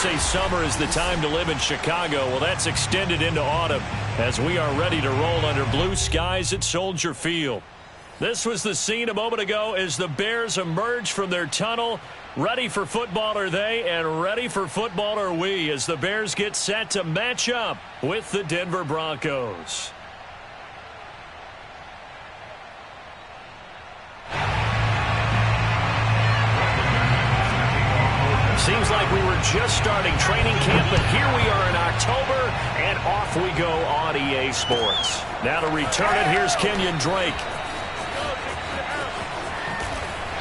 say summer is the time to live in Chicago. Well, that's extended into autumn as we are ready to roll under blue skies at Soldier Field. This was the scene a moment ago as the Bears emerge from their tunnel. Ready for football are they, and ready for football are we as the Bears get set to match up with the Denver Broncos. Seems like we were just starting training camp, but here we are in October, and off we go on EA Sports. Now to return it, here's Kenyon Drake.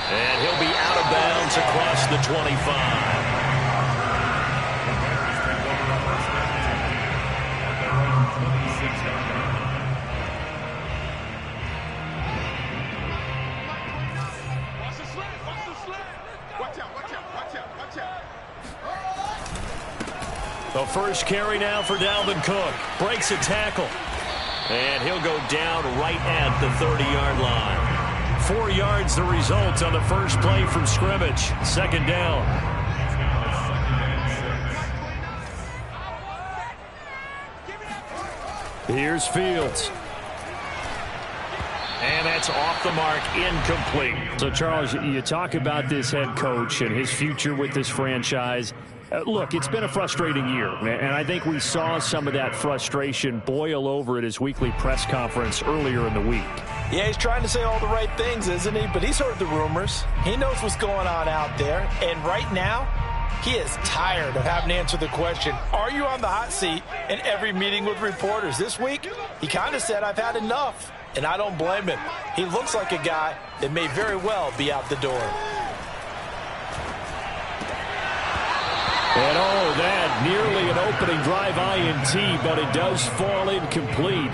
And he'll be out of bounds across the 25. The first carry now for Dalvin Cook. Breaks a tackle. And he'll go down right at the 30-yard line. 4 yards the result on the first play from scrimmage. Second down. Here's Fields. And that's off the mark, incomplete. So, Charles, you talk about this head coach and his future with this franchise. Look, it's been a frustrating year, and I think we saw some of that frustration boil over at his weekly press conference earlier in the week. Yeah, he's trying to say all the right things, isn't he? But he's heard the rumors. He knows what's going on out there. And right now, he is tired of having to answer the question, are you on the hot seat in every meeting with reporters? This week, he kind of said, I've had enough. And I don't blame him. He looks like a guy that may very well be out the door. And oh, that nearly an opening drive INT, but it does fall incomplete.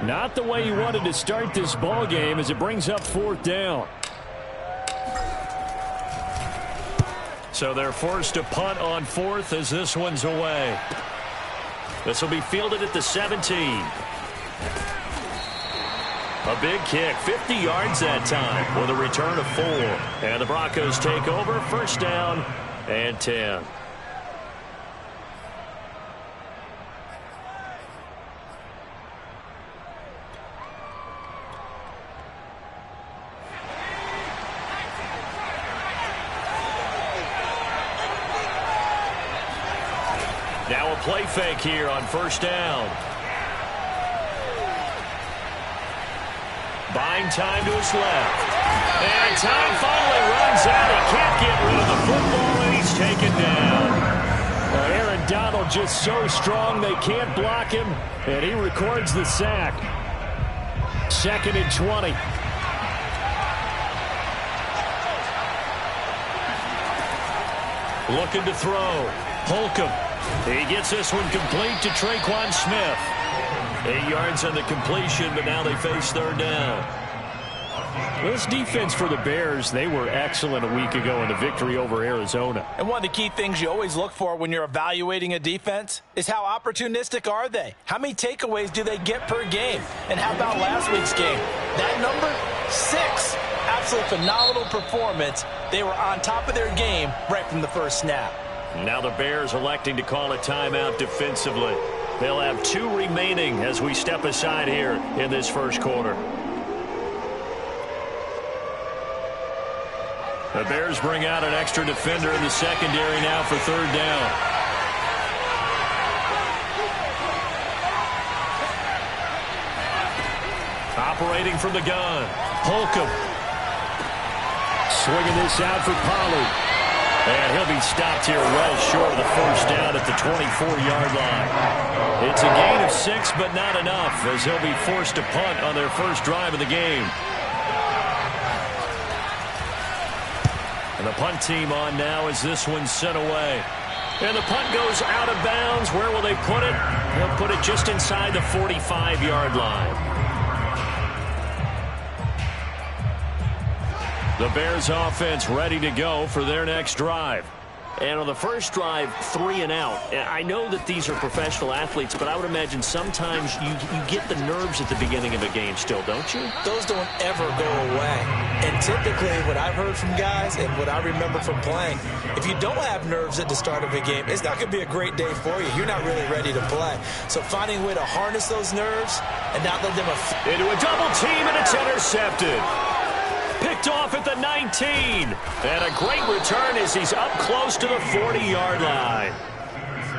Not the way he wanted to start this ball game as it brings up fourth down. So they're forced to punt on fourth as this one's away. This will be fielded at the 17. A big kick, 50 yards that time with a return of 4. And the Broncos take over, first down and 10. Now a play fake here on first down. Buying time to his left. And time finally runs out. He can't get rid of the football, and he's taken down. Aaron Donald just so strong they can't block him, and he records the sack. Second and 20. Looking to throw. Holcomb. He gets this one complete to Traquan Smith. 8 yards on the completion, but now they face third down. This defense for the Bears, they were excellent a week ago in the victory over Arizona. And one of the key things you always look for when you're evaluating a defense is how opportunistic are they? How many takeaways do they get per game? And how about last week's game? That number, 6. Absolutely phenomenal performance. They were on top of their game right from the first snap. Now the Bears electing to call a timeout defensively. They'll have 2 remaining as we step aside here in this first quarter. The Bears bring out an extra defender in the secondary now for third down. Operating from the gun. Holcomb. Swinging this out for Pollard. And he'll be stopped here well short of the first down at the 24-yard line. It's a gain of 6, but not enough as he'll be forced to punt on their first drive of the game. And the punt team on now as this one's sent away. And the punt goes out of bounds. Where will they put it? They'll put it just inside the 45-yard line. The Bears offense ready to go for their next drive. And on the first drive, 3 and out. I know that these are professional athletes, but I would imagine sometimes you get the nerves at the beginning of a game still, don't you? Those don't ever go away. And typically what I've heard from guys and what I remember from playing, if you don't have nerves at the start of a game, it's not going to be a great day for you. You're not really ready to play. So finding a way to harness those nerves and not let them affect. Into a double team, and it's intercepted. Picked off at the 19. And a great return as he's up close to the 40-yard line.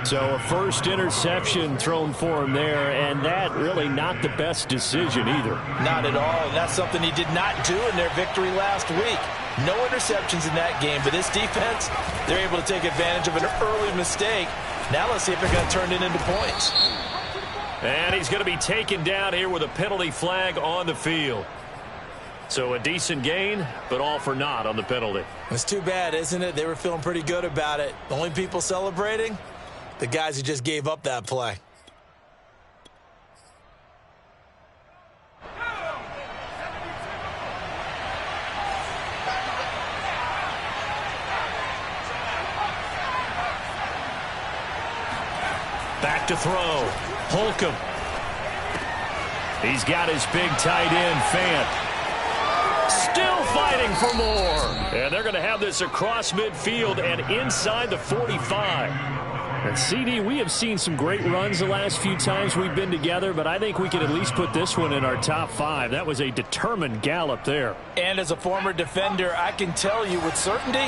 So a first interception thrown for him there, and that really not the best decision either. Not at all, and that's something he did not do in their victory last week. No interceptions in that game, but this defense, they're able to take advantage of an early mistake. Now let's see if they're going to turn it into points. And he's going to be taken down here with a penalty flag on the field. So a decent gain, but all for naught on the penalty. It's too bad, isn't it? They were feeling pretty good about it. The only people celebrating, the guys who just gave up that play. Back to throw. Holcomb. He's got his big tight end, Fant. Still fighting for more. And they're going to have this across midfield and inside the 45. And CD, we have seen some great runs the last few times we've been together, but I think we can at least put this one in our top 5. That was a determined gallop there. And as a former defender, I can tell you with certainty,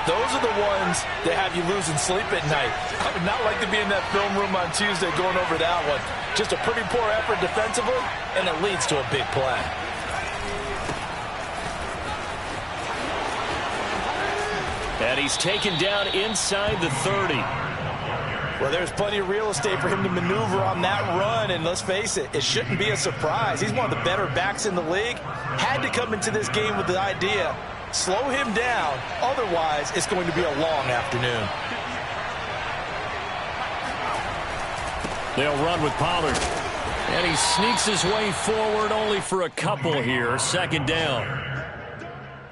those are the ones that have you losing sleep at night. I would not like to be in that film room on Tuesday going over that one. Just a pretty poor effort defensively, and it leads to a big play. And he's taken down inside the 30. Well, there's plenty of real estate for him to maneuver on that run, and let's face it, it shouldn't be a surprise. He's one of the better backs in the league. Had to come into this game with the idea, slow him down, otherwise it's going to be a long afternoon. They'll run with Pollard. And he sneaks his way forward only for a couple here. Second down.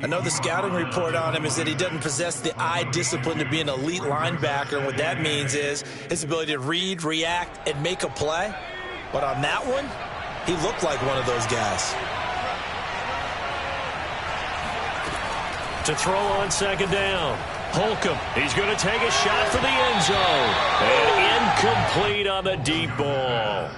I know the scouting report on him is that he doesn't possess the eye discipline to be an elite linebacker. And what that means is his ability to read, react, and make a play. But on that one, he looked like one of those guys. To throw on second down. Holcomb, he's going to take a shot for the end zone. And incomplete on the deep ball.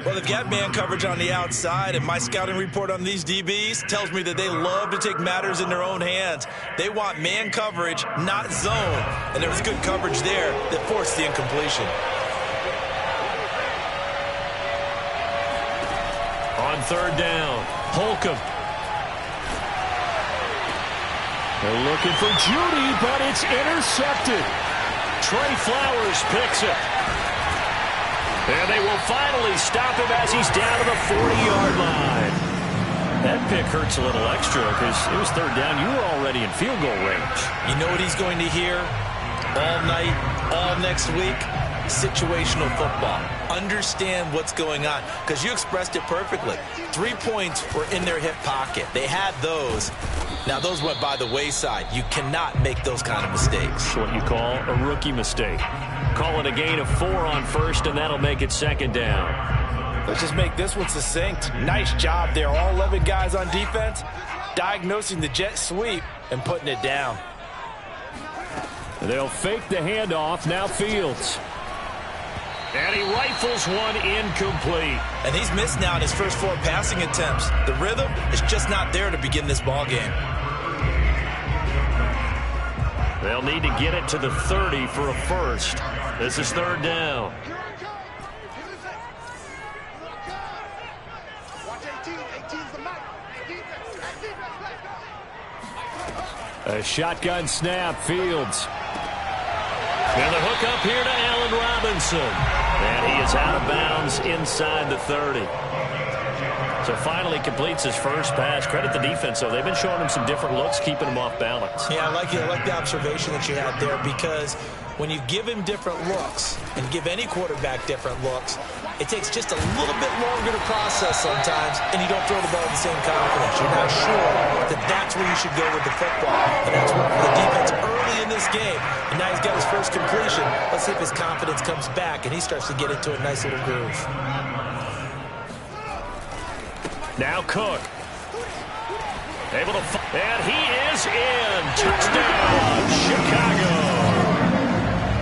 Well, they've got man coverage on the outside, and my scouting report on these DBs tells me that they love to take matters in their own hands. They want man coverage, not zone. And there was good coverage there that forced the incompletion. On third down, Holcomb. They're looking for Judy, but it's intercepted. Trey Flowers picks it. And they will finally stop him as he's down to the 40-yard line. That pick hurts a little extra because it was third down. You were already in field goal range. You know what he's going to hear all night, all next week? Situational football. Understand what's going on, because you expressed it perfectly. 3 points were in their hip pocket. They had those. Now, those went by the wayside. You cannot make those kind of mistakes. It's what you call a rookie mistake. Call it a gain of 4 on first, and that'll make it second down. Let's just make this one succinct. Nice job there. All 11 guys on defense diagnosing the jet sweep and putting it down. They'll fake the handoff. Now Fields. And he rifles one incomplete. And he's missed now in his first 4 passing attempts. The rhythm is just not there to begin this ball game. They'll need to get it to the 30 for a first. This is third down. A shotgun snap, Fields. And the hook up here to Allen Robinson. And he is out of bounds inside the 30. So finally completes his first pass. Credit the defense, though. They've been showing him some different looks, keeping him off balance. Yeah, I like the observation that you had there, because when you give him different looks and give any quarterback different looks, it takes just a little bit longer to process sometimes, and you don't throw the ball with the same confidence. You're not sure that that's where you should go with the football. And that's what the defense early in this this game. And now he's got his first completion. Let's see if his confidence comes back and he starts to get into a nice little groove. Now Cook. Able to, and he is in. Touchdown, Chicago.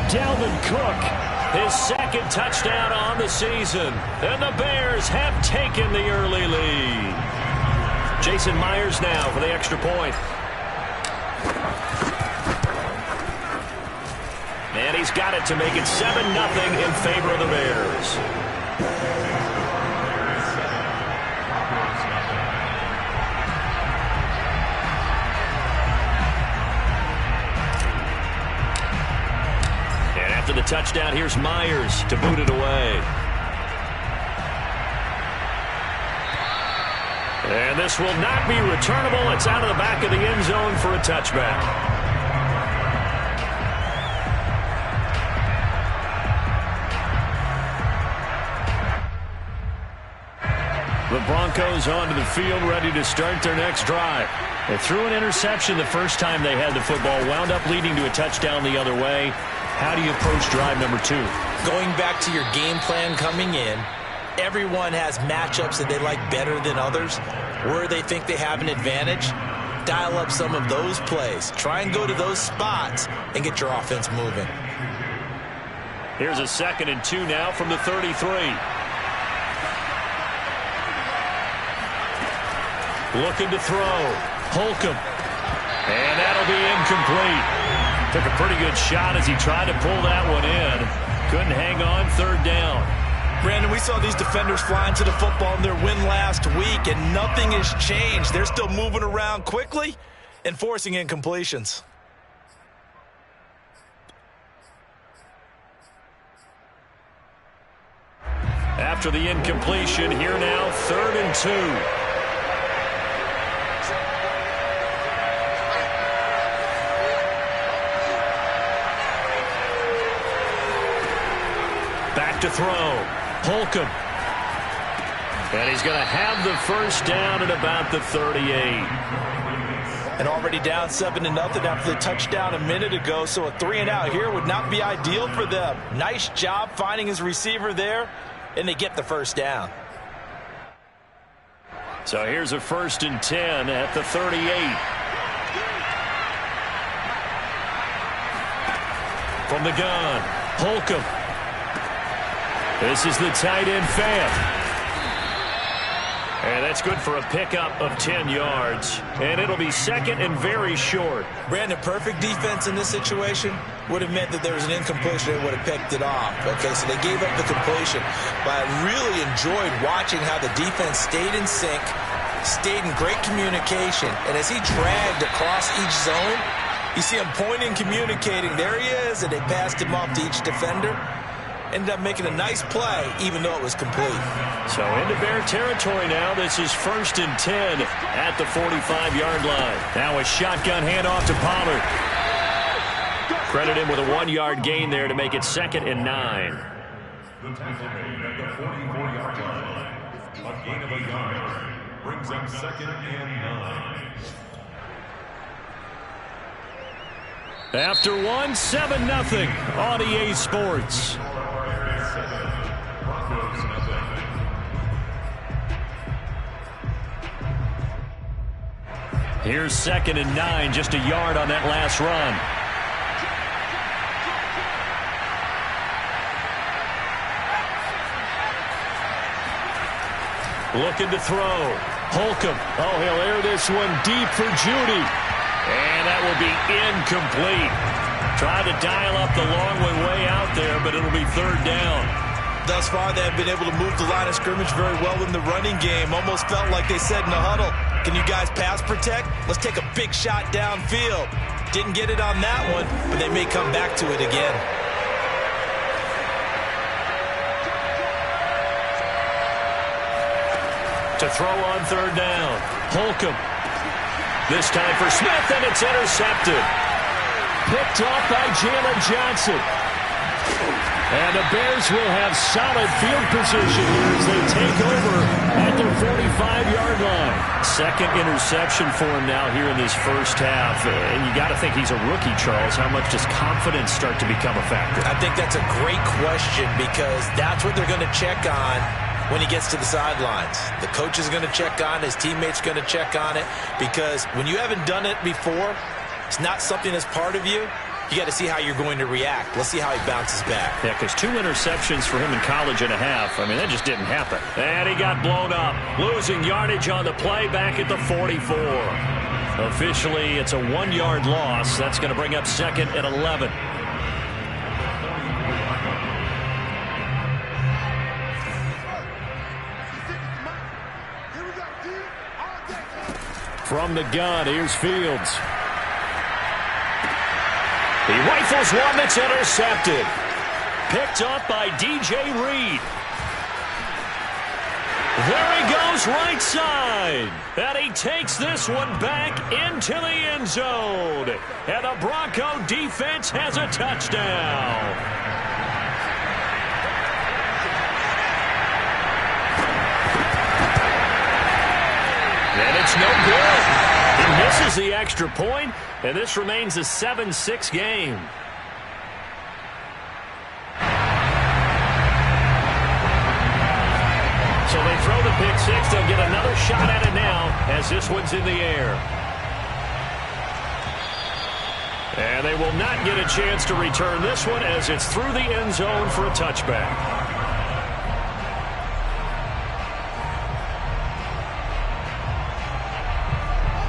Dalvin Cook, his second touchdown on the season. And the Bears have taken the early lead. Jason Myers now for the extra point. And he's got it to make it 7-0 in favor of the Bears. And after the touchdown, here's Myers to boot it away. And this will not be returnable. It's out of the back of the end zone for a touchback. The Broncos onto the field, ready to start their next drive. They threw an interception the first time they had the football, wound up leading to a touchdown the other way. How do you approach drive number 2? Going back to your game plan coming in, everyone has matchups that they like better than others, where they think they have an advantage. Dial up some of those plays. Try and go to those spots and get your offense moving. Here's a 2nd and 2 now from the 33. Looking to throw. Holcomb. And that'll be incomplete. Took a pretty good shot as he tried to pull that one in. Couldn't hang on, 3rd down. Brandon, we saw these defenders flying to the football in their win last week, and nothing has changed. They're still moving around quickly and forcing incompletions. After the incompletion, here now, 3rd and 2. Back to throw. Holcomb. And he's going to have the first down at about the 38. And already down 7-0 after the touchdown a minute ago, so a 3-and-out here would not be ideal for them. Nice job finding his receiver there, and they get the first down. So here's a 1st and 10 at the 38. From the gun, Holcomb. This is the tight end fan. And that's good for a pickup of 10 yards. And it'll be 2nd and very short. Brandon, perfect defense in this situation would have meant that there was an incompletion. They would have picked it off. Okay, so they gave up the completion. But I really enjoyed watching how the defense stayed in sync, stayed in great communication. And as he dragged across each zone, you see him pointing, communicating. There he is, and they passed him off to each defender. Ended up making a nice play, even though it was complete. So into Bear territory now. This is 1st and 10 at the 45-yard line. Now a shotgun handoff to Pollard. Credit him with a 1-yard gain there to make it 2nd and 9. The tackle made at the 44-yard line. A gain of a yard brings them 2nd and 9. After 7-0 on EA Sports. Here's 2nd and 9, just a yard on that last run. Looking to throw. Holcomb. Oh, he'll air this one deep for Judy. And that will be incomplete. Trying to dial up the long one way out there, but it'll be 3rd down. Thus far, they have been able to move the line of scrimmage very well in the running game. Almost felt like they said in the huddle, can you guys pass protect? Let's take a big shot downfield. Didn't get it on that one, but they may come back to it again. To throw on 3rd down. Holcomb. This time for Smith, and it's intercepted. Picked off by Jalen Johnson. And the Bears will have solid field position here as they take over at their 45-yard line. Second interception for him now here in this first half. And you got to think he's a rookie, Charles. How much does confidence start to become a factor? I think that's a great question because that's what they're going to check on when he gets to the sidelines. The coach is going to check on, his teammates going to check on it, because when you haven't done it before, it's not something that's part of you. You got to see how you're going to react. Let's see how he bounces back. Yeah, because 2 interceptions for him in college and a half. I mean, that just didn't happen. And he got blown up, losing yardage on the play back at the 44. Officially, it's a 1-yard loss. That's going to bring up second and 11. From the gun, here's Fields. He rifles one that's intercepted. Picked up by D.J. Reed. There he goes right side. And he takes this one back into the end zone. And the Bronco defense has a touchdown. And it's no good. He misses the extra point, and this remains a 7-6 game. So they throw the pick six. They'll get another shot at it now as this one's in the air. And they will not get a chance to return this one as it's through the end zone for a touchback.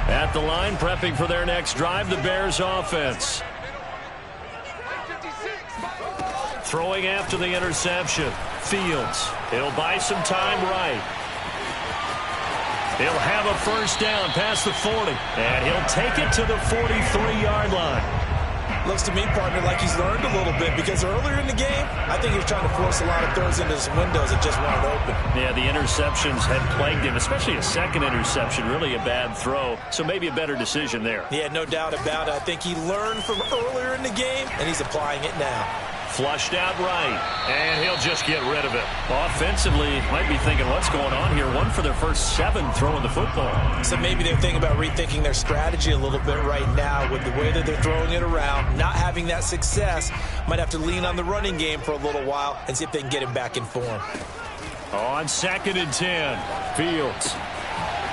At the line, prepping for their next drive, the Bears offense. Throwing after the interception. Fields. He'll buy some time right. He'll have a first down past the 40. And he'll take it to the 43-yard line. Looks to me, partner, like he's learned a little bit because earlier in the game, I think he was trying to force a lot of throws into some windows that just weren't open. Yeah, the interceptions had plagued him, especially a second interception, really a bad throw. So maybe a better decision there. Yeah, no doubt about it. I think he learned from earlier in the game, and he's applying it now. Flushed out right, and he'll just get rid of it. Offensively, might be thinking, what's going on here? 1 for their first 7 throwing the football. So maybe they're thinking about rethinking their strategy a little bit right now with the way that they're throwing it around, not having that success. Might have to lean on the running game for a little while and see if they can get him back in form. On 2nd and 10, Fields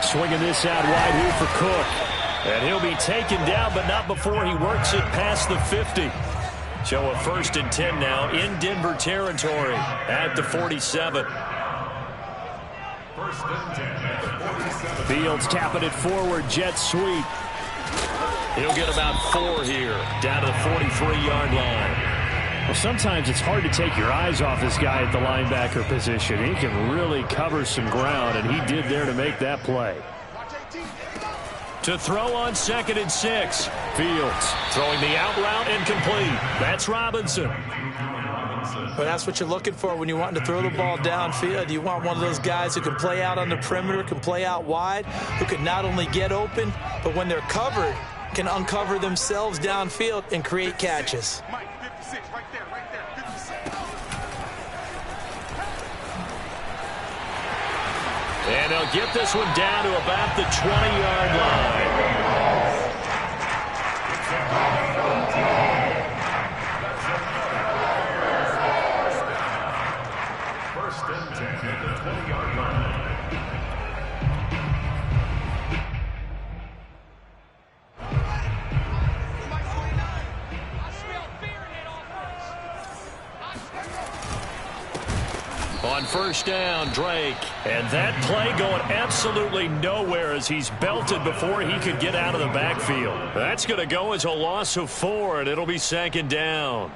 swinging this out wide here for Cook. And he'll be taken down, but not before he works it past the 50. So a 1st and 10 now in Denver territory at the 47. 1st and 10 at the 47. Fields tapping it forward, jet sweep. He'll get about 4 here, down to the 43-yard line. Well, sometimes it's hard to take your eyes off this guy at the linebacker position. He can really cover some ground, and he did there to make that play. To throw on 2nd and 6. Fields throwing the out route incomplete. That's Robinson. But that's what you're looking for when you're wanting to throw the ball downfield. You want one of those guys who can play out on the perimeter, can play out wide, who can not only get open, but when they're covered, can uncover themselves downfield and create catches. And they'll get this one down to about the 20-yard line. First and 10 at the 20-yard line. On 1st down, Drake. And that play going absolutely nowhere as he's belted before he could get out of the backfield. That's going to go as a loss of 4, and it'll be 2nd down.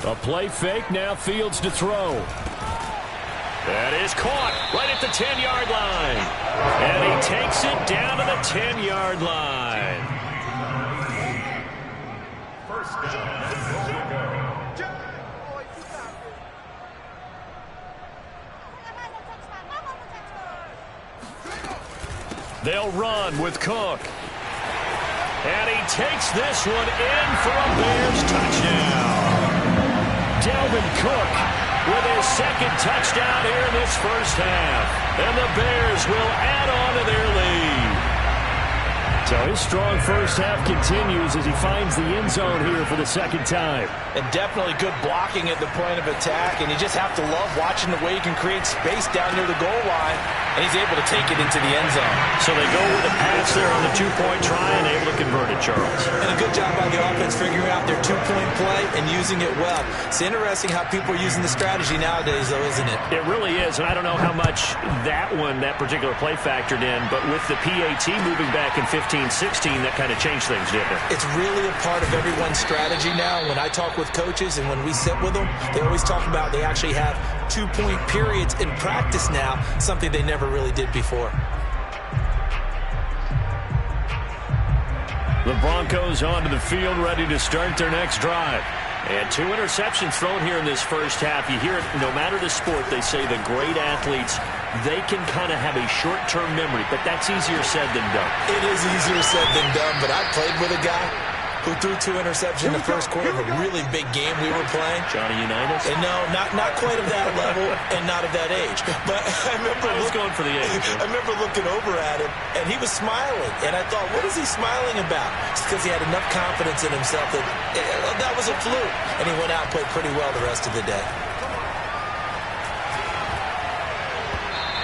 A play fake, now Fields to throw. That is caught right at the 10-yard line. And he takes it down to the 10-yard line. They'll run with Cook. And he takes this one in for a Bears touchdown. Dalvin Cook with his second touchdown here in this first half. And the Bears will add on to their lead. So his strong first half continues as he finds the end zone here for the second time. And definitely good blocking at the point of attack. And you just have to love watching the way he can create space down near the goal line. And he's able to take it into the end zone. So they go with a pass there on the two-point try and able to convert it, Charles. And a good job by the offense figuring out their two-point play and using it well. It's interesting how people are using the strategy nowadays, though, isn't it? It really is, and I don't know how much that particular play factored in, but with the PAT moving back in 15-16, that kind of changed things, didn't it? It's really a part of everyone's strategy now. When I talk with coaches and when we sit with them, they always talk about they actually have two-point periods in practice now, something they never really did before. The Broncos onto the field, ready to start their next drive. And 2 interceptions thrown here in this first half. You hear it, no matter the sport, they say the great athletes, they can kind of have a short-term memory, but that's easier said than done. It is easier said than done, but I played with a guy who threw 2 interceptions in the first quarter of a really big game we were playing. Johnny Unitas? And no, not quite of that level and not of that age. But I was going for the age. I remember looking over at him, and he was smiling. And I thought, what is he smiling about? It's because he had enough confidence in himself that that was a fluke. And he went out and played pretty well the rest of the day.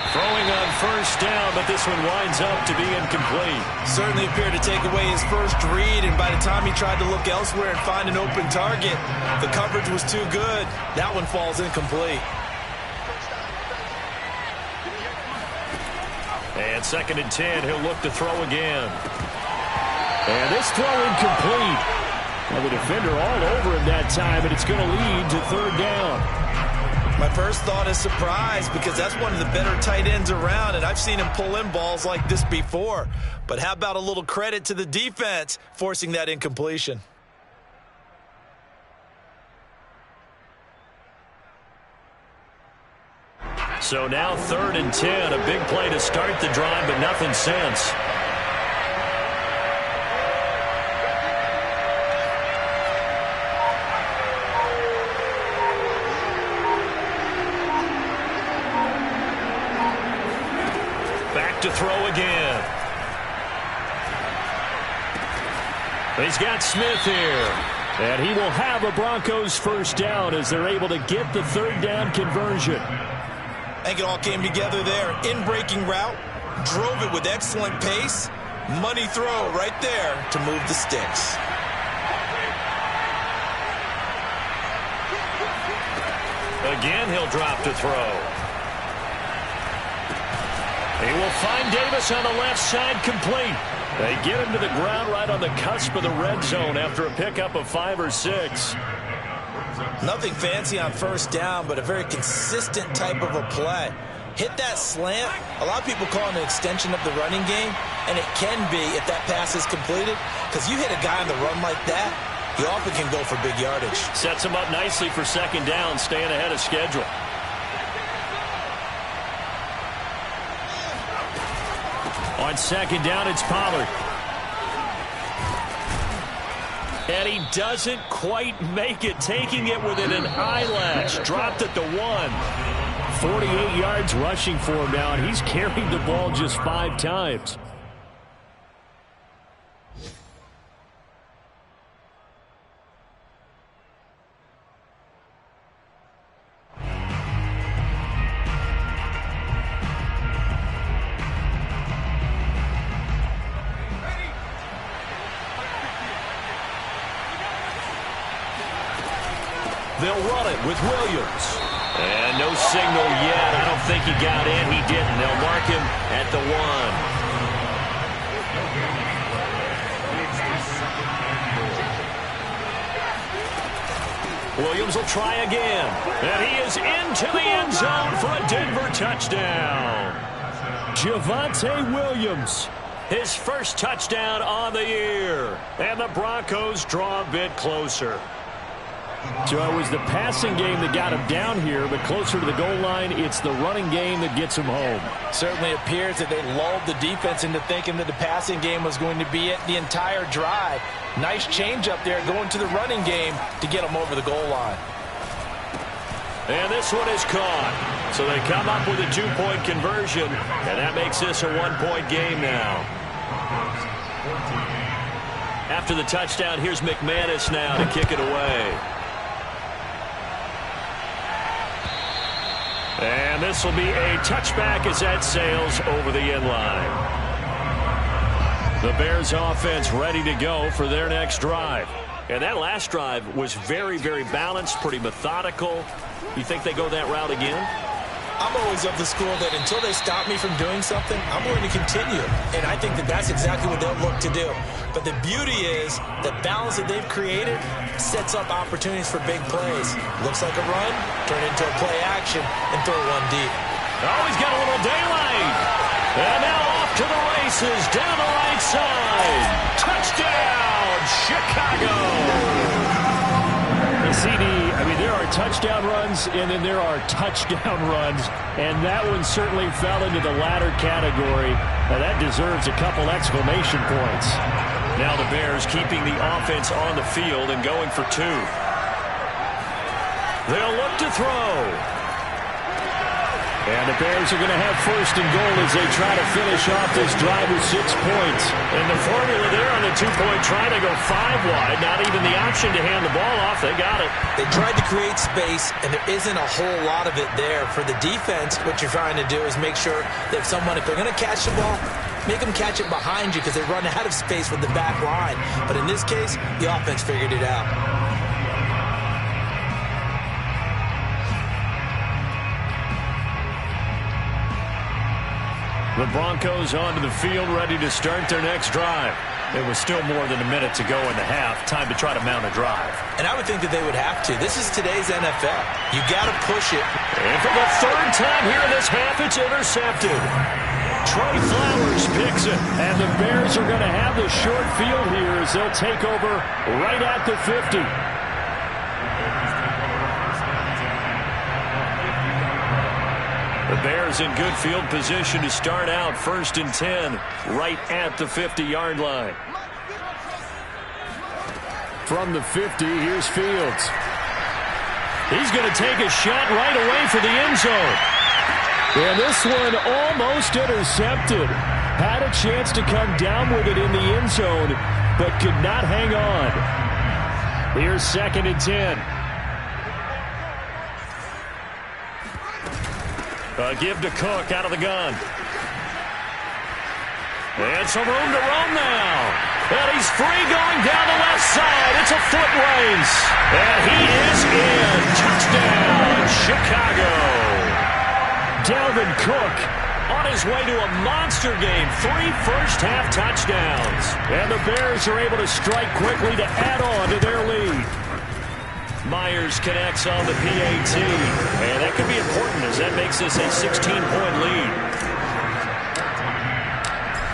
Throwing on first down, but this one winds up to be incomplete. Certainly appeared to take away his first read, and by the time he tried to look elsewhere and find an open target, the coverage was too good. That one falls incomplete. And 2nd and 10, he'll look to throw again. And this throw incomplete. Well, the defender all over him that time, and it's going to lead to 3rd down. My first thought is surprise because that's one of the better tight ends around, and I've seen him pull in balls like this before. But how about a little credit to the defense forcing that incompletion? So now 3rd and 10, a big play to start the drive, but nothing since. To throw again. He's got Smith here. And he will have a Broncos first down as they're able to get the 3rd down conversion. I think it all came together there. In-breaking route, drove it with excellent pace. Money throw right there to move the sticks. Again, he'll drop to throw. He will find Davis on the left side, complete. They get him to the ground right on the cusp of the red zone after a pickup of 5 or 6. Nothing fancy on first down, but a very consistent type of a play. Hit that slant. A lot of people call it an extension of the running game, and it can be if that pass is completed, because you hit a guy on the run like that, he often can go for big yardage. Sets him up nicely for 2nd down, staying ahead of schedule. On 2nd down, it's Pollard. And he doesn't quite make it, taking it within an eyelash. Dropped at the 1. 48 yards rushing for him now, and he's carried the ball just 5 times. They'll run it with Williams. And no signal yet. I don't think he got in. He didn't. They'll mark him at the 1. Williams will try again. And he is into the end zone for a Denver touchdown. Javonte Williams His first touchdown on the year. And the Broncos draw a bit closer. So it was the passing game that got him down here, but closer to the goal line, it's the running game that gets him home. Certainly appears that they lulled the defense into thinking that the passing game was going to be it the entire drive. Nice change up there going to the running game to get them over the goal line. And this one is caught. So they come up with a 2-point conversion, and that makes this a 1-point game now. After the touchdown, here's McManus now to kick it away. And this will be a touchback as that sails over the end line. The Bears offense ready to go for their next drive. And that last drive was very, very balanced, pretty methodical. You think they go that route again? I'm always of the school that until they stop me from doing something, I'm going to continue. And I think that that's exactly what they'll look to do. But the beauty is the balance that they've created sets up opportunities for big plays. Looks like a run, turn into a play action, and throw one deep. Oh, he's got a little daylight. And now off to the races, down the right side. Touchdown, Chicago. CD, I mean, there are touchdown runs, and then there are touchdown runs, and that one certainly fell into the latter category. Now, that deserves a couple exclamation points. Now the Bears keeping the offense on the field and going for 2. They'll look to throw. And the Bears are going to have first and goal as they try to finish off this drive with 6 points. And the formula there on the 2-point try to go 5 wide. Not even the option to hand the ball off. They got it. They tried to create space, and there isn't a whole lot of it there. For the defense, what you're trying to do is make sure that if they're going to catch the ball, make them catch it behind you because they run out of space with the back line. But in this case, the offense figured it out. The Broncos onto the field, ready to start their next drive. It was still more than a minute to go in the half. Time to try to mount a drive. And I would think that they would have to. This is today's NFL. You got to push it. And for the 3rd time here in this half, it's intercepted. Trey Flowers picks it. And the Bears are going to have the short field here as they'll take over right at the 50. The Bears in good field position to start out 1st and 10 right at the 50-yard line. From the 50, here's Fields. He's going to take a shot right away for the end zone. And this one almost intercepted. Had a chance to come down with it in the end zone, but could not hang on. Here's 2nd and 10. Give to Cook out of the gun. And some room to roam now. And he's free going down the left side. It's a foot race. And he is in. Touchdown, Chicago. Dalvin Cook on his way to a monster game. 3 first-half touchdowns. And the Bears are able to strike quickly to add on to their lead. Myers connects on the PAT. And that could be important as that makes this a 16-point lead.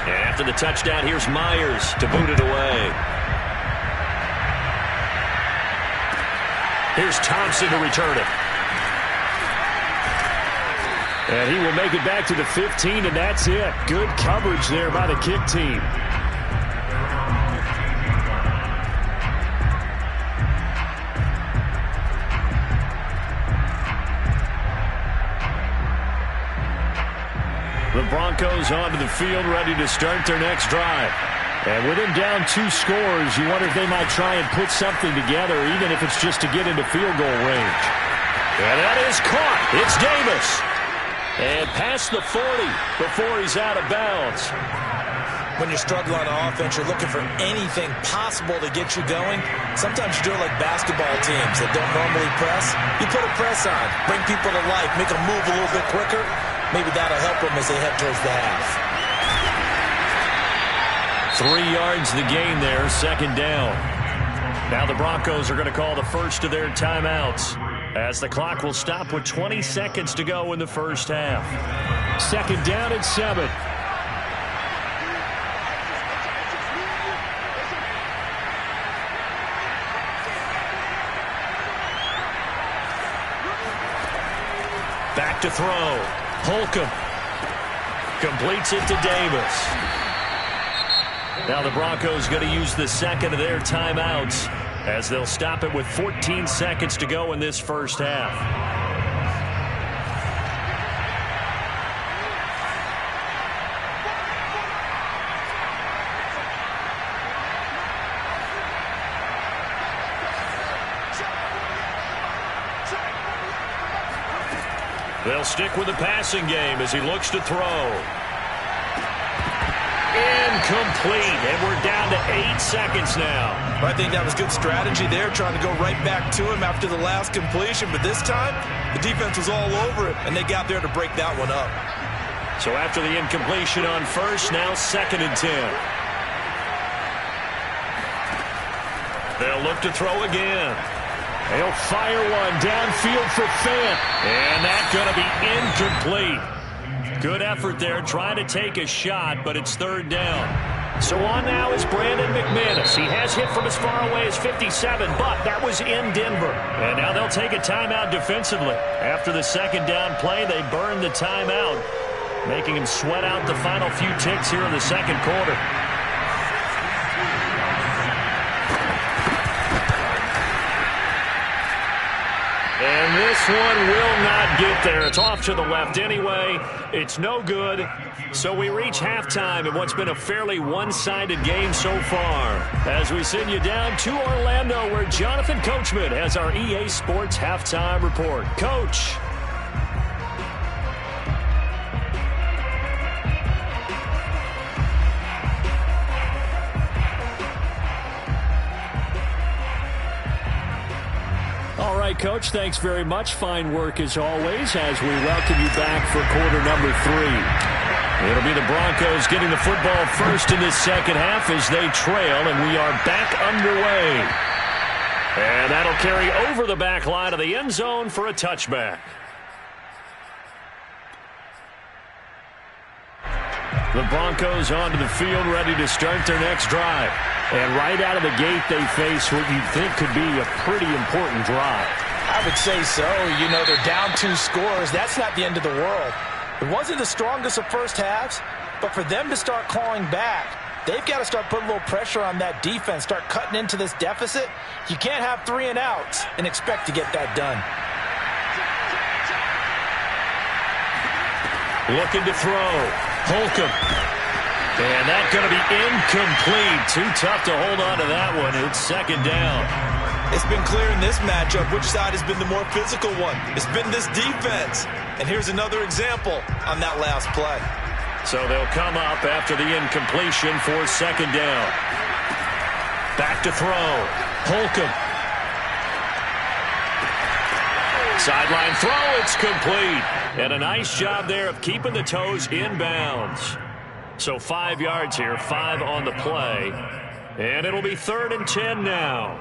And after the touchdown, here's Myers to boot it away. Here's Thompson to return it. And he will make it back to the 15, and that's it. Good coverage there by the kick team. The Broncos onto the field, ready to start their next drive. And with him down 2 scores, you wonder if they might try and put something together, even if it's just to get into field goal range. And that is caught. It's Davis. And past the 40 before he's out of bounds. When you're struggling on offense, you're looking for anything possible to get you going. Sometimes you do it like basketball teams that don't normally press. You put a press on, bring people to life, make them move a little bit quicker. Maybe that'll help them as they head towards the half. 3 yards the gain there, 2nd down. Now the Broncos are going to call the first of their timeouts as the clock will stop with 20 seconds to go in the first half. 2nd down and 7. Back to throw. Holcomb completes it to Davis. Now the Broncos going to use the second of their timeouts as they'll stop it with 14 seconds to go in this first half. They'll stick with the passing game as he looks to throw. Incomplete, and we're down to 8 seconds now. I think that was good strategy there, trying to go right back to him after the last completion. But this time, the defense was all over it, and they got there to break that one up. So after the incompletion on first, now 2nd and 10. They'll look to throw again. They'll fire one downfield for Fant. And that's going to be incomplete. Good effort there trying to take a shot, but it's 3rd down. So on now is Brandon McManus. He has hit from as far away as 57, but that was in Denver. And now they'll take a timeout defensively. After the 2nd down play, they burn the timeout, making him sweat out the final few ticks here in the 2nd quarter. And this one will not get there. It's off to the left anyway. It's no good. So we reach halftime in what's been a fairly one-sided game so far. As we send you down to Orlando, where Jonathan Coachman has our EA Sports halftime report. Coach. All right, Coach, thanks very much. Fine work as always as we welcome you back for quarter number 3. It'll be the Broncos getting the football first in this second half as they trail, and we are back underway. And that'll carry over the back line of the end zone for a touchback. The Broncos onto the field ready to start their next drive. And right out of the gate, they face what you'd think could be a pretty important drive. I would say so. You know, they're down 2 scores. That's not the end of the world. It wasn't the strongest of first halves, but for them to start clawing back, they've got to start putting a little pressure on that defense, start cutting into this deficit. You can't have 3 and outs and expect to get that done. Looking to throw. Holcomb. And that's going to be incomplete. Too tough to hold on to that one. It's 2nd down. It's been clear in this matchup which side has been the more physical one. It's been this defense. And here's another example on that last play. So they'll come up after the incompletion for 2nd down. Back to throw. Holcomb. Sideline throw. It's complete. And a nice job there of keeping the toes inbounds. So 5 yards here, 5 on the play. And it'll be 3rd and 10 now.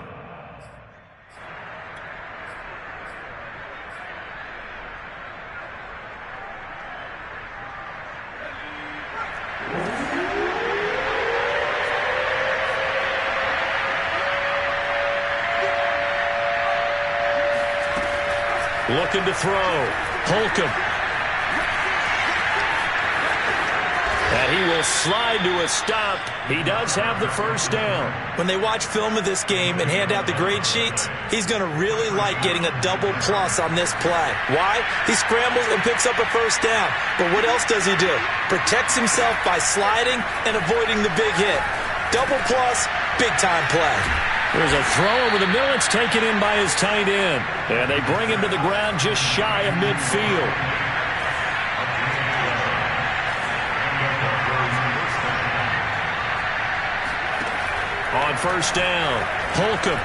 Looking to throw. Holcomb. And he will slide to a stop. He does have the 1st down. When they watch film of this game and hand out the grade sheets, he's going to really like getting a double plus on this play. Why? He scrambles and picks up a 1st down. But what else does he do? Protects himself by sliding and avoiding the big hit. Double plus, big-time play. There's a throw over the middle. It's taken in by his tight end. And they bring him to the ground just shy of midfield. On 1st down, Holcomb.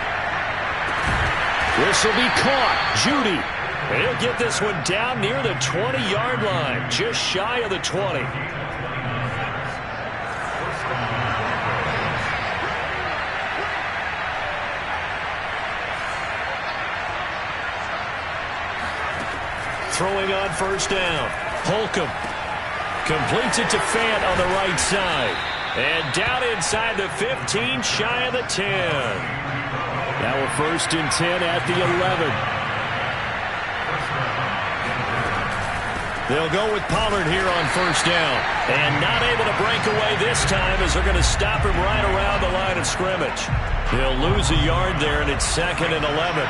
This will be caught. Judy. He'll get this one down near the 20-yard line, just shy of the 20. Throwing on 1st down, Holcomb completes it to Fant on the right side. And down inside the 15, shy of the 10. Now we're 1st and 10 at the 11. They'll go with Pollard here on first down. And not able to break away this time as they're going to stop him right around the line of scrimmage. He'll lose a yard there, and it's 2nd and 11.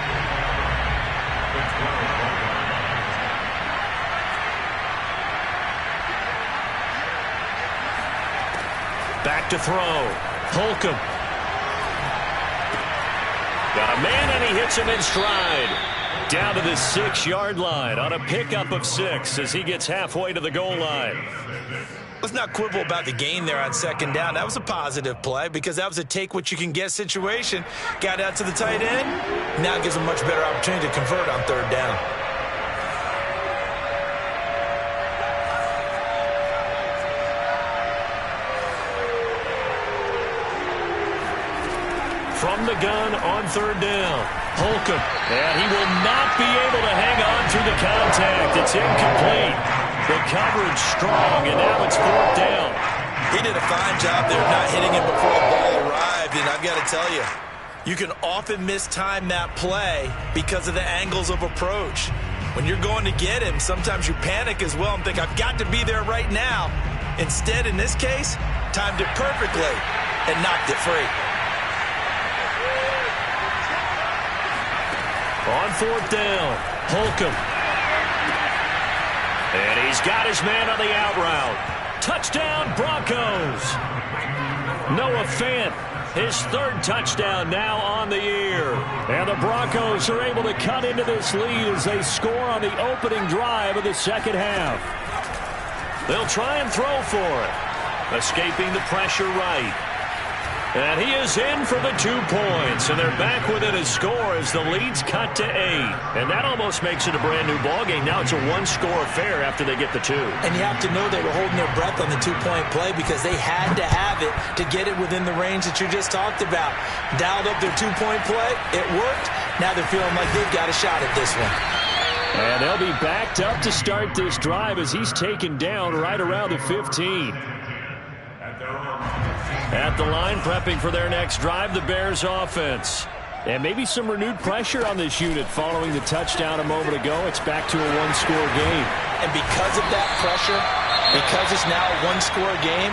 Back to throw. Holcomb. Got a man, and he hits him in stride. Down to the 6-yard line on a pickup of 6 as he gets halfway to the goal line. Let's not quibble about the gain there on 2nd down. That was a positive play because that was a take-what-you-can-get situation. Got out to the tight end. Now gives a much better opportunity to convert on 3rd down. From the gun on 3rd down. Holcomb. And he will not be able to hang on through the contact. It's incomplete. The coverage strong, and now it's 4th down. He did a fine job there not hitting him before the ball arrived, and I've got to tell you, you can often mistime that play because of the angles of approach. When you're going to get him, sometimes you panic as well and think, I've got to be there right now. Instead, in this case, timed it perfectly and knocked it free. On 4th down, Holcomb. And he's got his man on the out route. Touchdown, Broncos. Noah Fant, his 3rd touchdown now on the year. And the Broncos are able to cut into this lead as they score on the opening drive of the 2nd half. They'll try and throw for it. Escaping the pressure right. And he is in for the 2 points, and they're back within a score as the lead's cut to 8. And that almost makes it a brand-new ballgame. Now it's a 1-score affair after they get the 2. And you have to know they were holding their breath on the 2-point play because they had to have it to get it within the range that you just talked about. Dialed up their 2-point play. It worked. Now they're feeling like they've got a shot at this one. And they'll be backed up to start this drive as he's taken down right around the 15. At the line, prepping for their next drive, the Bears offense. And maybe some renewed pressure on this unit following the touchdown a moment ago. It's back to a 1-score game. And because of that pressure, because it's now a 1-score game,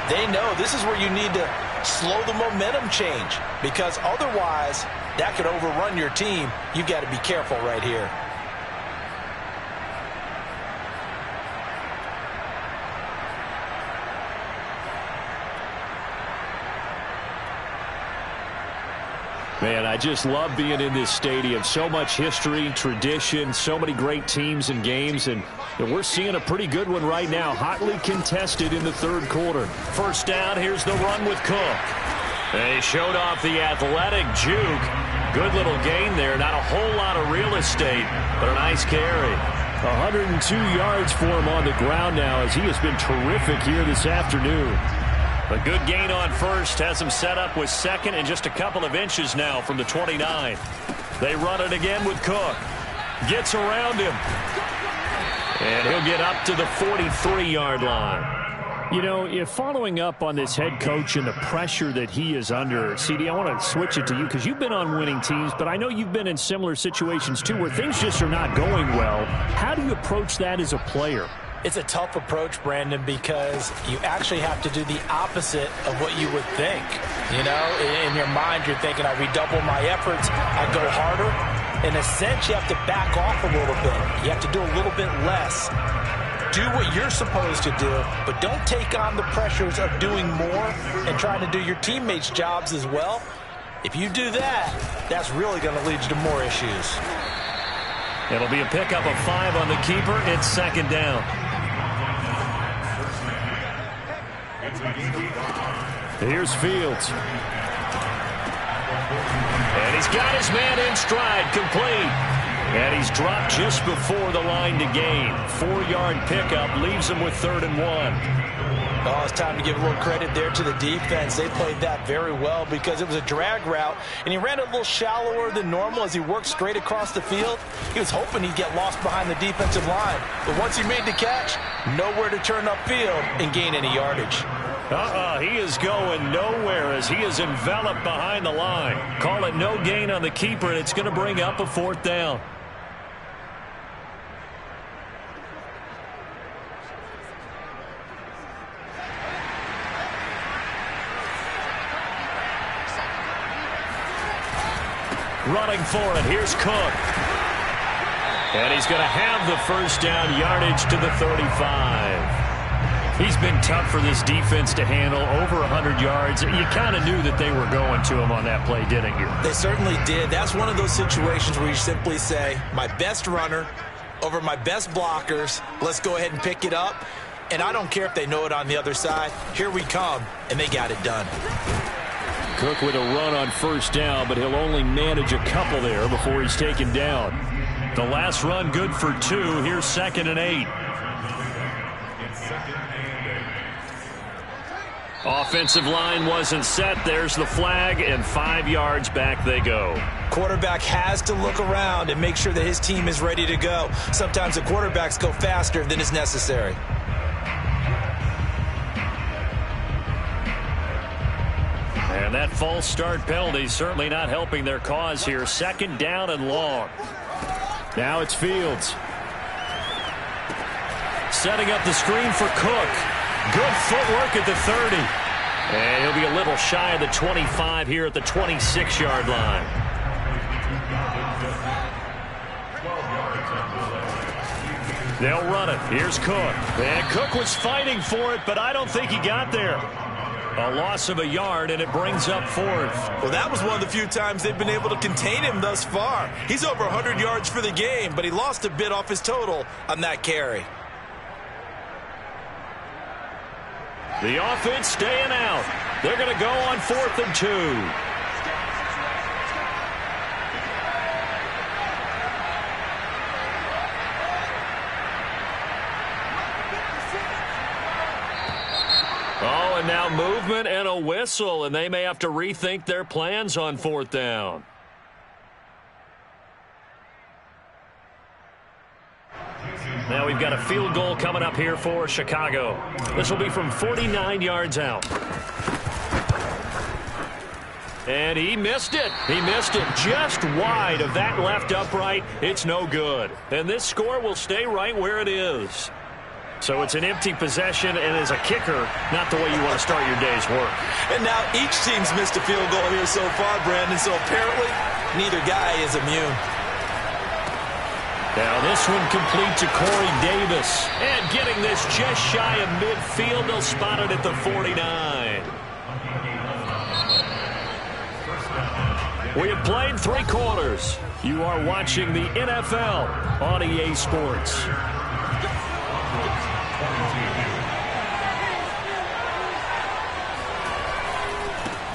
they know this is where you need to slow the momentum change. Because otherwise, that could overrun your team. You've got to be careful right here. Man, I just love being in this stadium. So much history, tradition, so many great teams and games, and we're seeing a pretty good one right now, hotly contested in the 3rd quarter. First down, here's the run with Cook. They showed off the athletic juke. Good little gain there. Not a whole lot of real estate, but a nice carry. 102 yards for him on the ground now as he has been terrific here this afternoon. A good gain on first has him set up with 2nd and just a couple of inches now from the 29. They run it again with Cook. Gets around him. And he'll get up to the 43-yard line. You know, if following up on this head coach and the pressure that he is under, CD, I want to switch it to you because you've been on winning teams, but I know you've been in similar situations too where things just are not going well. How do you approach that as a player? It's a tough approach, Brandon, because you actually have to do the opposite of what you would think. You know, in your mind, you're thinking, I redouble my efforts, I go harder. In a sense, you have to back off a little bit. You have to do a little bit less. Do what you're supposed to do, but don't take on the pressures of doing more and trying to do your teammates' jobs as well. If you do that, that's really going to lead you to more issues. It'll be a pickup of 5 on the keeper. It's 2nd down. Here's Fields. And he's got his man in stride, complete. And he's dropped just before the line to gain. 4-yard pickup leaves him with 3rd and 1. Oh, it's time to give a little credit there to the defense. They played that very well because it was a drag route, and he ran it a little shallower than normal as he worked straight across the field. He was hoping he'd get lost behind the defensive line. But once he made the catch, nowhere to turn upfield and gain any yardage. He is going nowhere as he is enveloped behind the line. Call it no gain on the keeper, and it's going to bring up a 4th down. Running for it. Here's Cook. And he's going to have the first down, yardage to the 35. He's been tough for this defense to handle, over 100 yards. You kind of knew that they were going to him on that play, didn't you? They certainly did. That's one of those situations where you simply say, my best runner over my best blockers, let's go ahead and pick it up. And I don't care if they know it on the other side. Here we come, and they got it done. Cook with a run on first down, but he'll only manage a couple there before he's taken down. The last run good for 2. Here's 2nd and 8. Offensive line wasn't set. There's the flag, and 5 yards back they go. Quarterback has to look around and make sure that his team is ready to go. Sometimes the quarterbacks go faster than is necessary. And that false start penalty certainly not helping their cause here. 2nd down and long. Now it's Fields. Setting up the screen for Cook. Good footwork at the 30. And he'll be a little shy of the 25 here at the 26-yard line. They'll run it. Here's Cook. And Cook was fighting for it, but I don't think he got there. A loss of a yard, and it brings up 4th. Well, that was one of the few times they've been able to contain him thus far. He's over 100 yards for the game, but he lost a bit off his total on that carry. The offense staying out. They're going to go on 4th and 2. Oh, and now movement and a whistle, and they may have to rethink their plans on 4th down. Now we've got a field goal coming up here for Chicago. This will be from 49 yards out. And he missed it. He missed it just wide of that left upright. It's no good. And this score will stay right where it is. So it's an empty possession, and as a kicker, not the way you want to start your day's work. And now each team's missed a field goal here so far, Brandon, so apparently neither guy is immune. Now this one complete to Corey Davis. And getting this just shy of midfield, they'll spot it at the 49. We have played 3 quarters. You are watching the NFL on EA Sports.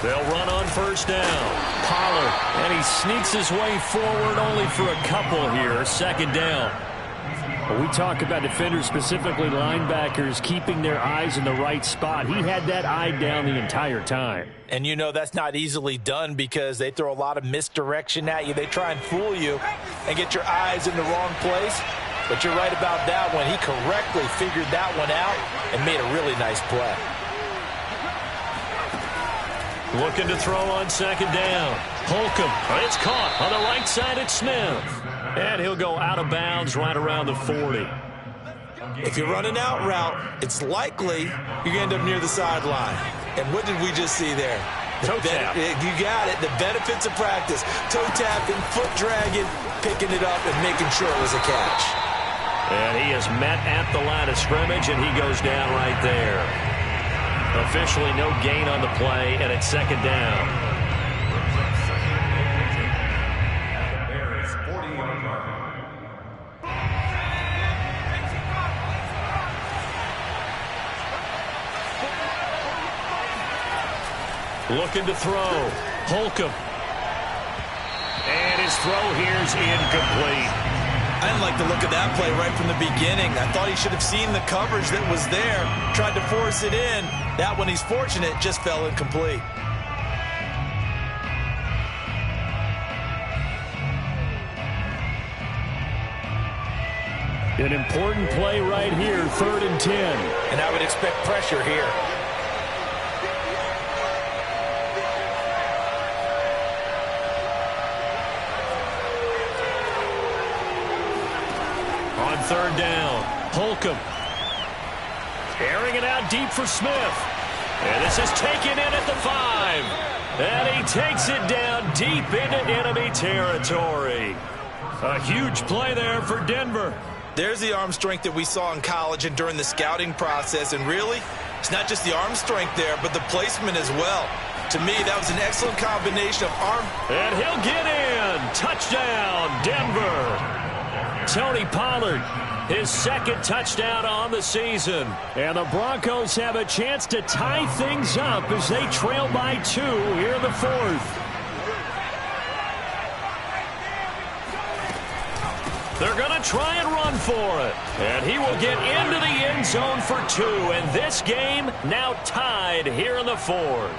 They'll run on first down. Pollard, and he sneaks his way forward only for a couple here. 2nd down. When we talk about defenders, specifically linebackers, keeping their eyes in the right spot. He had that eye down the entire time. And you know that's not easily done because they throw a lot of misdirection at you. They try and fool you and get your eyes in the wrong place. But you're right about that one. He correctly figured that one out and made a really nice play. Looking to throw on 2nd down. Holcomb. It's caught on the right side at Smith. And he'll go out of bounds right around the 40. If you run an out route, it's likely you're going to end up near the sideline. And what did we just see there? Toe tap. You got it. The benefits of practice. Toe tapping, foot dragging, picking it up, and making sure it was a catch. And he is met at the line of scrimmage, and he goes down right there. Officially no gain on the play, and it's 2nd down. Looking to throw. Holcomb. And his throw here's incomplete. I didn't like the look of that play right from the beginning. I thought he should have seen the coverage that was there, tried to force it in. That one, he's fortunate, just fell incomplete. An important play right here, 3rd and 10. And I would expect pressure here. On 3rd down, Holcomb. Airing it out deep for Smith. And this is taken in at the 5. And he takes it down deep into enemy territory. A huge play there for Denver. There's the arm strength that we saw in college and during the scouting process. And really, it's not just the arm strength there, but the placement as well. To me, that was an excellent combination of arm. And he'll get in. Touchdown, Denver. Tony Pollard, his second touchdown on the season. And the Broncos have a chance to tie things up as they trail by 2 here in the 4th. They're going to try and run for it. And he will get into the end zone for 2. And this game now tied here in the 4th.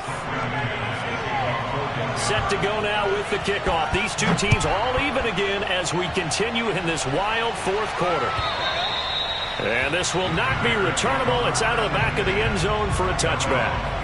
Set to go now with the kickoff. These two teams all even again as we continue in this wild 4th quarter. And this will not be returnable. It's out of the back of the end zone for a touchback.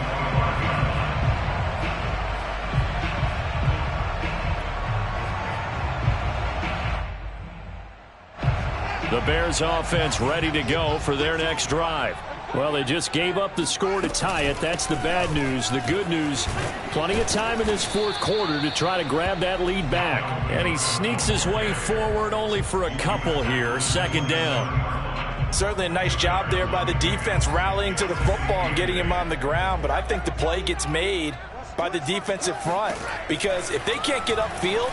The Bears offense ready to go for their next drive. Well, they just gave up the score to tie it. That's the bad news. The good news, plenty of time in this 4th quarter to try to grab that lead back. And he sneaks his way forward only for a couple here. 2nd down. Certainly a nice job there by the defense rallying to the football and getting him on the ground. But I think the play gets made by the defensive front. Because if they can't get upfield,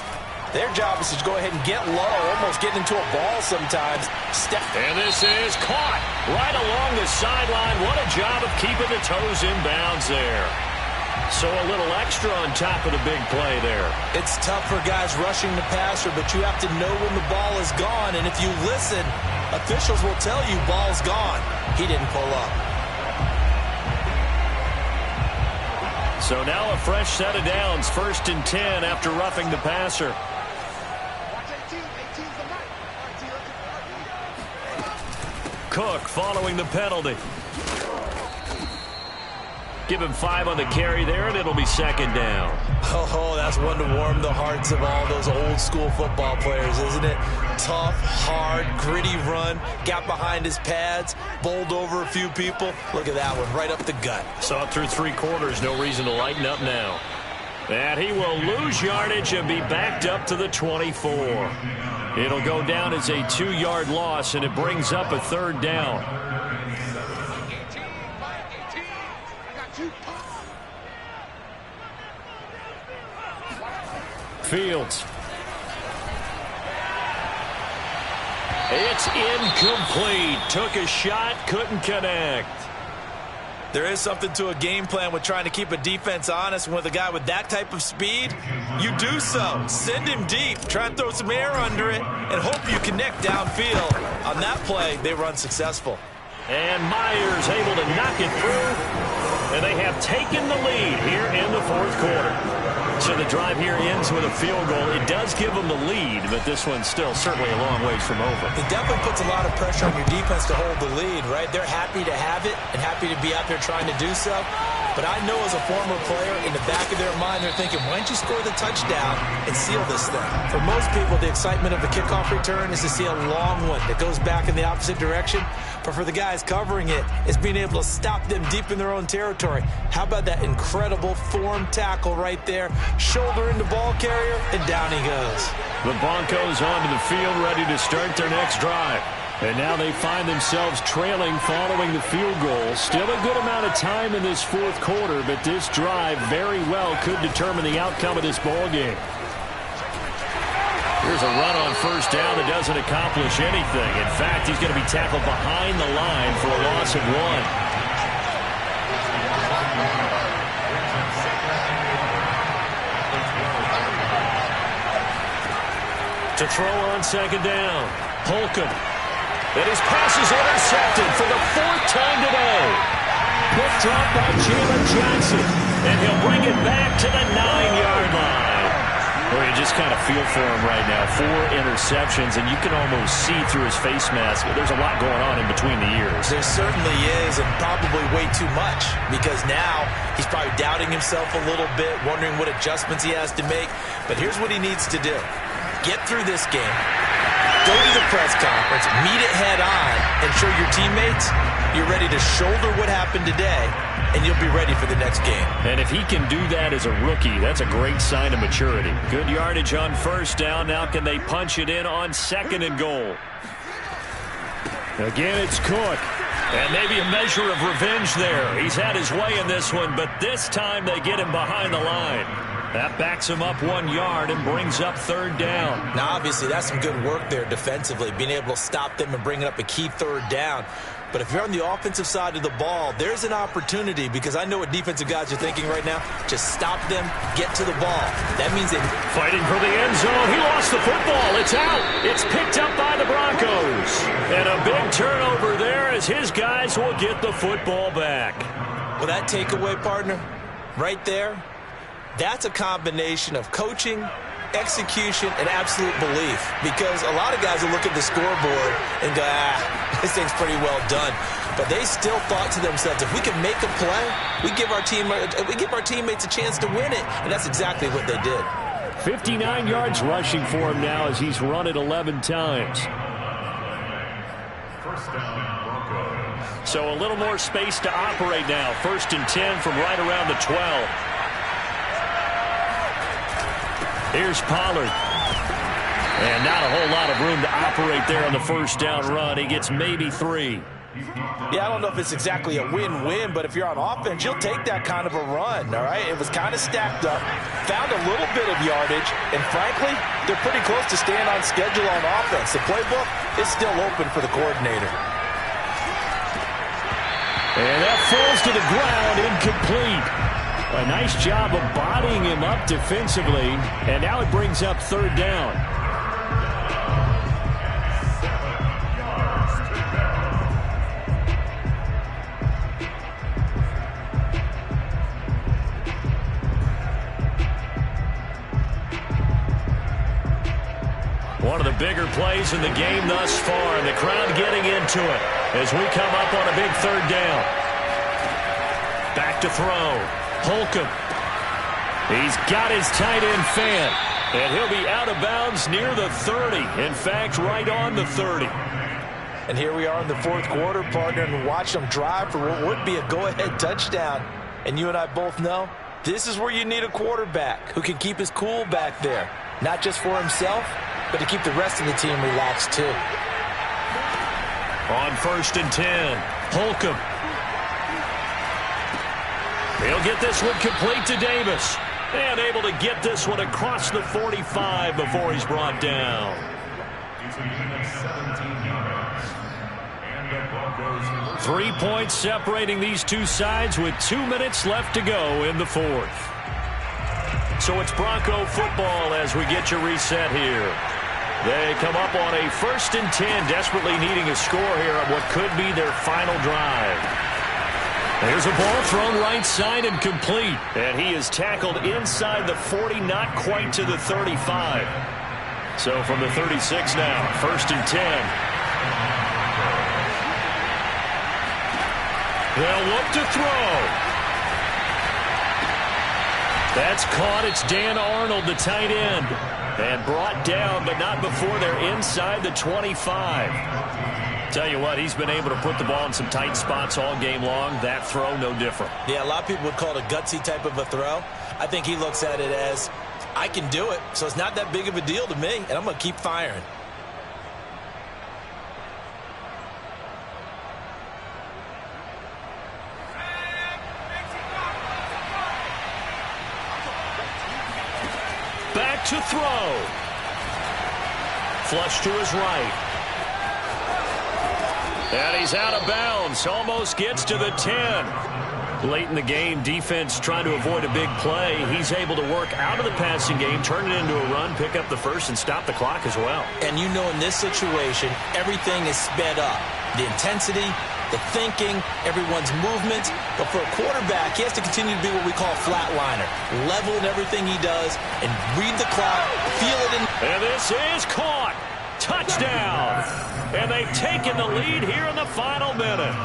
their job is to go ahead and get low, almost getting into a ball sometimes. And this is caught right along the sideline. What a job of keeping the toes in bounds there. So a little extra on top of the big play there. It's tough for guys rushing the passer, but you have to know when the ball is gone. And if you listen, officials will tell you ball's gone. He didn't pull up. So now a fresh set of downs. 1st and 10 after roughing the passer. Cook following the penalty. Give him 5 on the carry there, and it'll be 2nd down. Oh, that's one to warm the hearts of all those old school football players, isn't it? Tough, hard, gritty run. Got behind his pads, bowled over a few people. Look at that one, right up the gut. Saw it through 3 quarters. No reason to lighten up now. And he will lose yardage and be backed up to the 24. It'll go down as a 2-yard loss, and it brings up a 3rd down. Fields. It's incomplete. Took a shot, couldn't connect. There is something to a game plan with trying to keep a defense honest. With a guy with that type of speed, you do so. Send him deep. Try and throw some air under it and hope you connect downfield. On that play, they were unsuccessful. And Myers able to knock it through. And they have taken the lead here in the 4th quarter. So the drive here ends with a field goal. It does give them the lead, but this one's still certainly a long ways from over. It definitely puts a lot of pressure on your defense to hold the lead, right? They're happy to have it and happy to be out there trying to do so. But I know as a former player, in the back of their mind, they're thinking, why don't you score the touchdown and seal this thing? For most people, the excitement of the kickoff return is to see a long one that goes back in the opposite direction. But for the guys covering it, it's being able to stop them deep in their own territory. How about that incredible form tackle right there? Shoulder into ball carrier, and down he goes. The Broncos onto the field, ready to start their next drive. And now they find themselves trailing following the field goal. Still a good amount of time in this 4th quarter, but this drive very well could determine the outcome of this ball game. Here's a run on 1st down that doesn't accomplish anything. In fact, he's going to be tackled behind the line for a loss of 1. To throw on 2nd down. Holcomb. And his pass is intercepted for the 4th time today. Picked up by Jalen Johnson. And he'll bring it back to the 9-yard line. Well, you just kind of feel for him right now. 4 interceptions, and you can almost see through his face mask. There's a lot going on in between the ears. There certainly is, and probably way too much, because now he's probably doubting himself a little bit, wondering what adjustments he has to make. But here's what he needs to do. Get through this game. Go to the press conference, meet it head on, and show your teammates you're ready to shoulder what happened today and you'll be ready for the next game. And if he can do that as a rookie, that's a great sign of maturity. Good yardage on first down. Now can they punch it in on 2nd and goal? Again, it's Cook. And maybe a measure of revenge there. He's had his way in this one, but this time they get him behind the line. That backs him up 1 yard and brings up 3rd down. Now, obviously, that's some good work there defensively, being able to stop them and bringing up a key 3rd down. But if you're on the offensive side of the ball, there's an opportunity, because I know what defensive guys are thinking right now. Just stop them, get to the ball. That means they... Fighting for the end zone. He lost the football. It's out. It's picked up by the Broncos. And a big turnover there as his guys will get the football back. Well, that takeaway, partner, right there, that's a combination of coaching, execution, and absolute belief. Because a lot of guys will look at the scoreboard and go, this thing's pretty well done. But they still thought to themselves, if we can make a play, we give our teammates a chance to win it. And that's exactly what they did. 59 yards rushing for him now as he's run it 11 times. First down, Broncos. So a little more space to operate now. 1st and 10 from right around the 12. Here's Pollard. And not a whole lot of room to operate there on the 1st down run. He gets maybe 3. Yeah, I don't know if it's exactly a win-win, but if you're on offense, you'll take that kind of a run, all right? It was kind of stacked up, found a little bit of yardage, and frankly, they're pretty close to staying on schedule on offense. The playbook is still open for the coordinator. And that falls to the ground, incomplete. A nice job of bodying him up defensively, and now it brings up 3rd down. One of the bigger plays in the game thus far, and the crowd getting into it as we come up on a big 3rd down. Back to throw. Holcomb. He's got his tight end fan, and he'll be out of bounds near the 30. In fact, right on the 30. And here we are in the 4th quarter, partner, and watch them drive for what would be a go-ahead touchdown. And you and I both know this is where you need a quarterback who can keep his cool back there, not just for himself, but to keep the rest of the team relaxed too. On 1st and 10, Holcomb. He'll get this one complete to Davis. And able to get this one across the 45 before he's brought down. 3 points separating these two sides with 2 minutes left to go in the 4th. So it's Bronco football as we get your reset here. They come up on a 1st and 10, desperately needing a score here on what could be their final drive. There's a ball thrown right side and complete. And he is tackled inside the 40, not quite to the 35. So from the 36 now, 1st and 10. They'll look to throw. That's caught. It's Dan Arnold, the tight end. And brought down, but not before they're inside the 25. Tell you what, he's been able to put the ball in some tight spots all game long. That throw, no different. Yeah, a lot of people would call it a gutsy type of a throw. I think he looks at it as, I can do it, so it's not that big of a deal to me, and I'm going to keep firing. Back to throw. Flush to his right. And he's out of bounds. Almost gets to the 10. Late in the game, defense trying to avoid a big play. He's able to work out of the passing game, turn it into a run, pick up the first, and stop the clock as well. And you know in this situation, everything is sped up. The intensity, the thinking, everyone's movement. But for a quarterback, he has to continue to be what we call a flatliner. Level in everything he does and read the clock, feel it in. And this is caught. Touchdown. And they've taken the lead here in the final minute.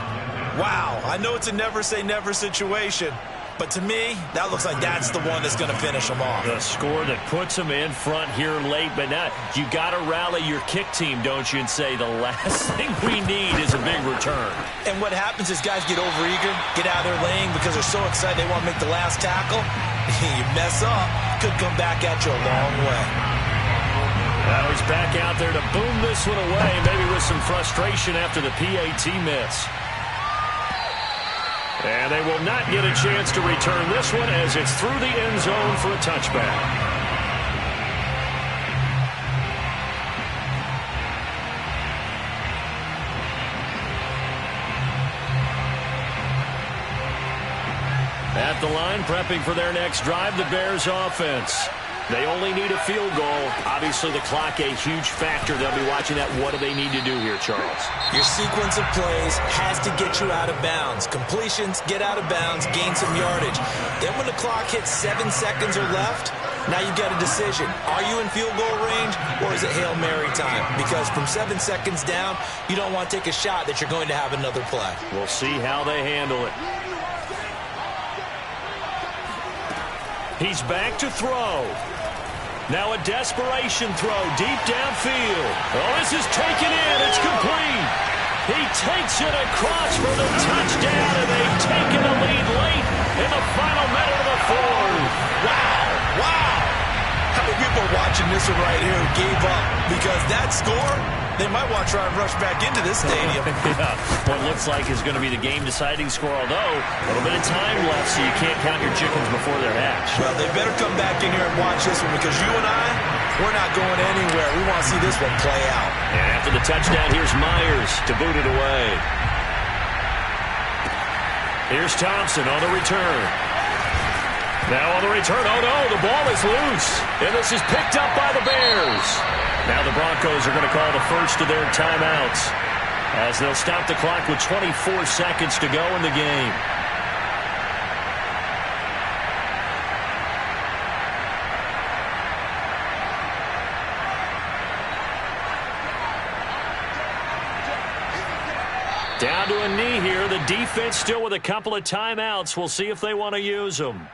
Wow, I know it's a never say never situation, But to me, that looks like that's the one that's going to finish them off. The score that puts them in front here late, but now you got to rally your kick team, don't you, and say the last thing we need is a big return. And what happens is guys get overeager, get out of their lane because they're so excited they want to make the last tackle. You mess up, could come back at you a long way. Now he's back out there to boom this one away, maybe with some frustration after the PAT miss. And they will not get a chance to return this one as it's through the end zone for a touchback. At the line, prepping for their next drive, the Bears offense. They only need a field goal. Obviously, the clock a huge factor. They'll be watching that. What do they need to do here, Charles? Your sequence of plays has to get you out of bounds. Completions, get out of bounds, gain some yardage. Then when the clock hits 7 seconds or left, now you've got a decision. Are you in field goal range or is it Hail Mary time? Because from 7 seconds down, you don't want to take a shot that you're going to have another play. We'll see how they handle it. He's back to throw. Now a desperation throw deep downfield. Oh, this is taken in. It's complete. He takes it across for the touchdown, and they've taken the lead late in the final minute of the fourth. Wow, wow. How many people are watching this one right here who gave up? Because that score, they might want to try and rush back into this stadium. Yeah, what looks like is going to be the game-deciding score, although a little bit of time left, so you can't count your chickens before they're hatched. Well, they better come back in here and watch this one because you and I, we're not going anywhere. We want to see this one play out. And after the touchdown, here's Myers to boot it away. Here's Thompson on the return. Now on the return, oh no, the ball is loose. And this is picked up by the Bears. Now the Broncos are going to call the first of their timeouts as they'll stop the clock with 24 seconds to go in the game. Down to a knee here. The defense still with a couple of timeouts. We'll see if they want to use them.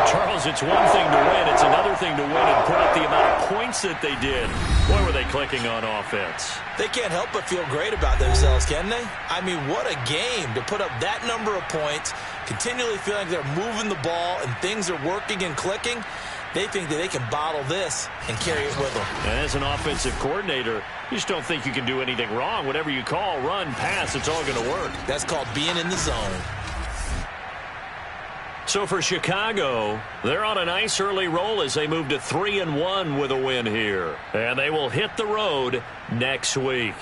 Charles, it's one thing to win. It's another thing to win and put up the amount of points that they did. Boy, were they clicking on offense. They can't help but feel great about themselves, can they? I mean, what a game to put up that number of points, continually feeling like they're moving the ball and things are working and clicking. They think that they can bottle this and carry it with them. And as an offensive coordinator, you just don't think you can do anything wrong. Whatever you call, run, pass, it's all going to work. That's called being in the zone. So for Chicago, they're on a nice early roll as they move to 3-1 with a win here. And they will hit the road next week.